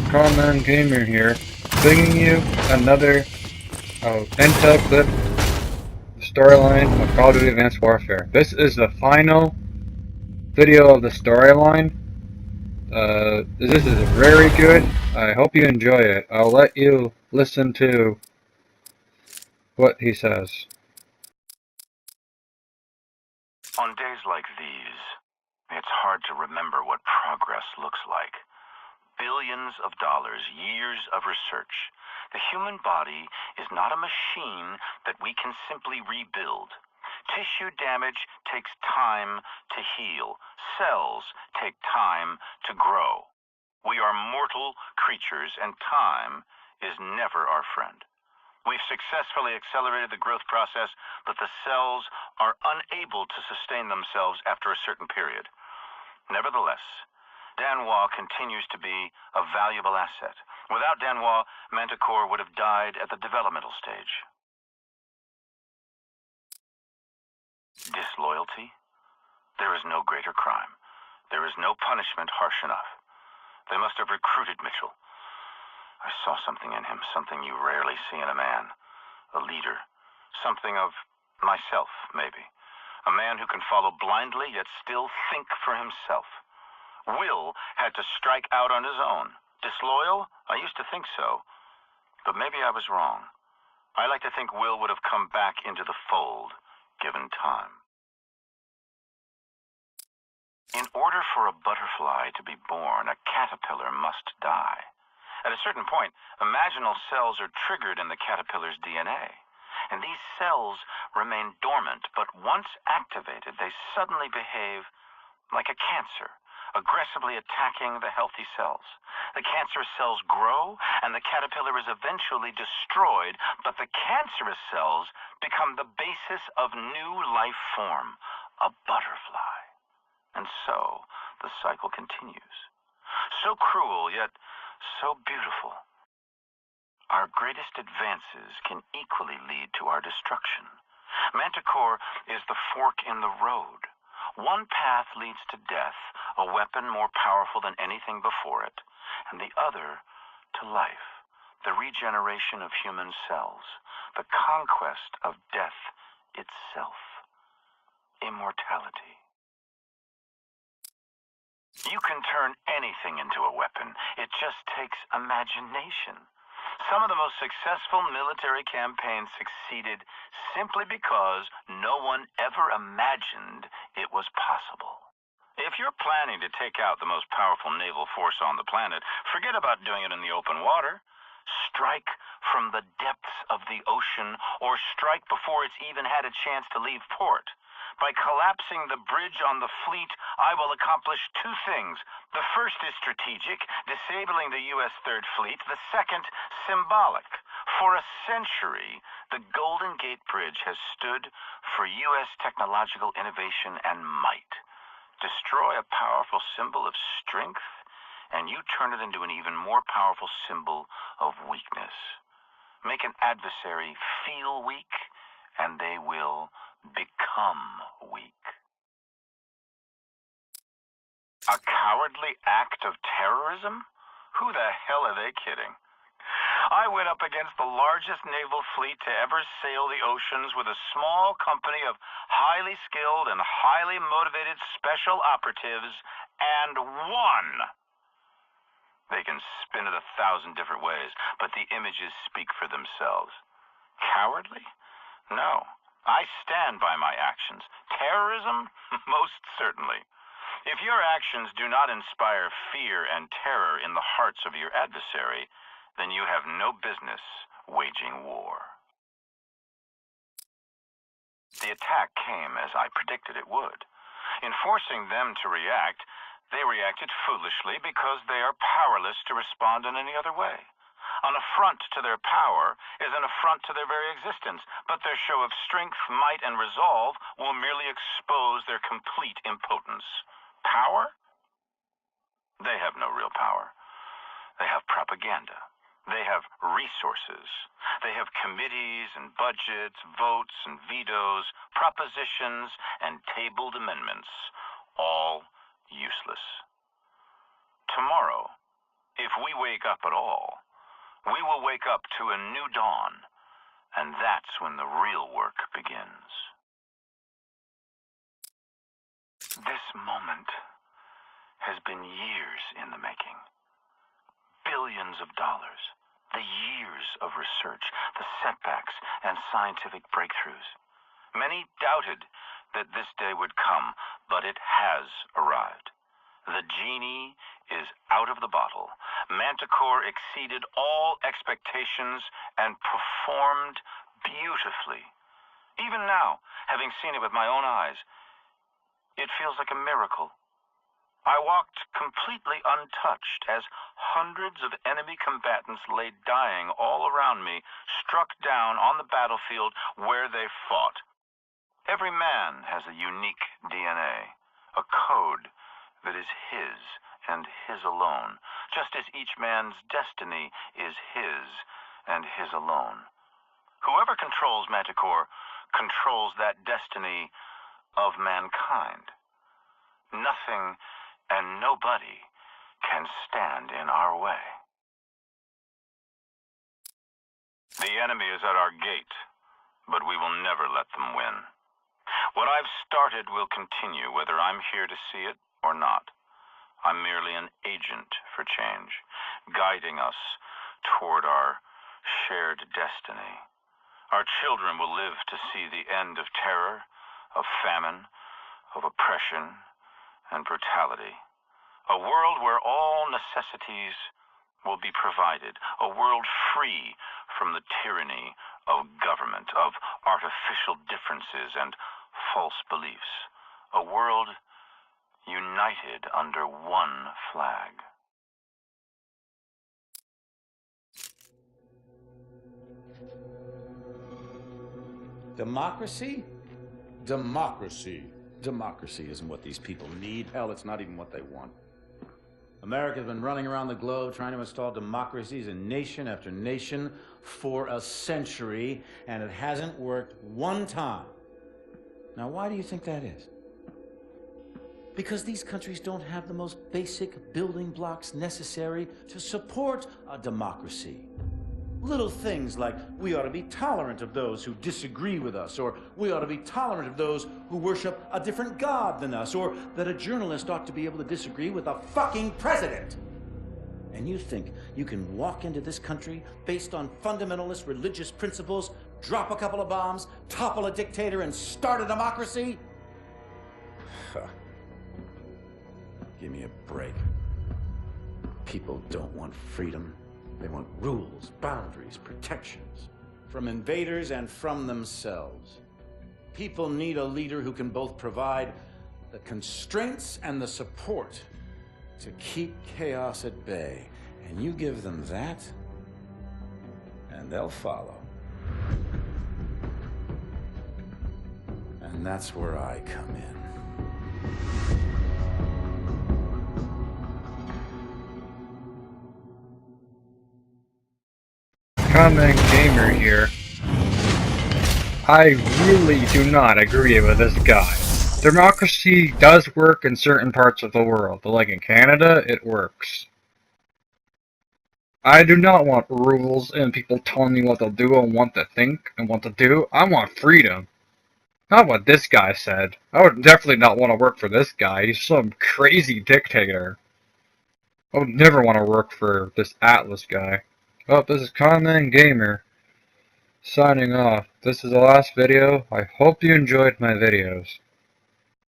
Common Gamer here, bringing you another intel clip storyline of Call of Duty Advanced Warfare. This is the final video of the storyline. This is very good. I hope you enjoy it. I'll let you listen to what he says. On days like these, it's hard to remember what progress looks like. Billions of dollars, years of research. The human body is not a machine that we can simply rebuild. Tissue damage takes time to heal. Cells take time to grow. We are mortal creatures, and time is never our friend. We've successfully accelerated the growth process, but the cells are unable to sustain themselves after a certain period. Nevertheless, Danois continues to be a valuable asset. Without Danois, Manticore would have died at the developmental stage. Disloyalty? There is no greater crime. There is no punishment harsh enough. They must have recruited Mitchell. I saw something in him, something you rarely see in a man. A leader. Something of myself, maybe. A man who can follow blindly, yet still think for himself. Will had to strike out on his own. Disloyal? I used to think so. But maybe I was wrong. I like to think Will would have come back into the fold, given time. In order for a butterfly to be born, a caterpillar must die. At a certain point, imaginal cells are triggered in the caterpillar's DNA. And these cells remain dormant, but once activated, they suddenly behave like a cancer, aggressively attacking the healthy cells. The cancerous cells grow, and the caterpillar is eventually destroyed, but the cancerous cells become the basis of new life form, a butterfly. And so, the cycle continues. So cruel, yet so beautiful. Our greatest advances can equally lead to our destruction. Manticore is the fork in the road. One path leads to death, a weapon more powerful than anything before it, and the other to life, the regeneration of human cells, the conquest of death itself, immortality. You can turn anything into a weapon. It just takes imagination. Some of the most successful military campaigns succeeded simply because no one ever imagined it was possible. If you're planning to take out the most powerful naval force on the planet, forget about doing it in the open water. Strike from the depths of the ocean, or strike before it's even had a chance to leave port. By collapsing the bridge on the fleet, I will accomplish two things. The first is strategic, disabling the U.S. Third Fleet. The second, symbolic. For a century, the Golden Gate Bridge has stood for U.S. technological innovation and might. Destroy a powerful symbol of strength, and you turn it into an even more powerful symbol of weakness. Make an adversary feel weak, and they will become weak. A cowardly act of terrorism? Who the hell are they kidding? I went up against the largest naval fleet to ever sail the oceans with a small company of highly skilled and highly motivated special operatives, and won. They can spin it 1,000 different ways, but the images speak for themselves. Cowardly? No. I stand by my actions. Terrorism? Most certainly. If your actions do not inspire fear and terror in the hearts of your adversary, then you have no business waging war. The attack came as I predicted it would. In forcing them to react, they reacted foolishly because they are powerless to respond in any other way. An affront to their power is an affront to their very existence, but their show of strength, might, and resolve will merely expose their complete impotence. Power? They have no real power. They have propaganda. They have resources. They have committees and budgets, votes and vetoes, propositions and tabled amendments, all useless. Tomorrow If we wake up at all, we will wake up to a new dawn, and that's when the real work begins. This moment has been years in the making. Billions of dollars, the years of research, the setbacks and scientific breakthroughs. Many doubted that this day would come, but it has arrived. The genie is out of the bottle. Manticore exceeded all expectations and performed beautifully. Even now, having seen it with my own eyes, it feels like a miracle. I walked completely untouched as hundreds of enemy combatants lay dying all around me, struck down on the battlefield where they fought. Every man has a unique DNA, a code that is his and his alone, just as each man's destiny is his and his alone. Whoever controls Manticore controls that destiny of mankind. Nothing and nobody can stand in our way. The enemy is at our gate, but we will never let them win. What I've started will continue, whether I'm here to see it or not. I'm merely an agent for change, guiding us toward our shared destiny. Our children will live to see the end of terror, of famine, of oppression and brutality. A world where all necessities will be provided. A world free from the tyranny of government, of artificial differences and false beliefs. A world united under one flag. Democracy? Democracy. Democracy isn't what these people need. Hell, it's not even what they want. America's been running around the globe trying to install democracies in nation after nation for a century, and it hasn't worked one time. Now, why do you think that is? Because these countries don't have the most basic building blocks necessary to support a democracy. Little things like we ought to be tolerant of those who disagree with us, or we ought to be tolerant of those who worship a different god than us, or that a journalist ought to be able to disagree with a fucking president. And you think you can walk into this country based on fundamentalist religious principles, drop a couple of bombs, topple a dictator, and start a democracy? Give me a break. People don't want freedom. They want rules, boundaries, protections from invaders and from themselves. People need a leader who can both provide the constraints and the support to keep chaos at bay. And you give them that, and they'll follow. And that's where I come in. Common gamer here. I really do not agree with this guy. Democracy does work in certain parts of the world, but like in Canada, it works. I do not want rules and people telling me what to do and what to think and what to do. I want freedom. Not what this guy said. I would definitely not want to work for this guy. He's some crazy dictator. I would never want to work for this Atlas guy. Well, this is Common Gamer, signing off. This is the last video. I hope you enjoyed my videos.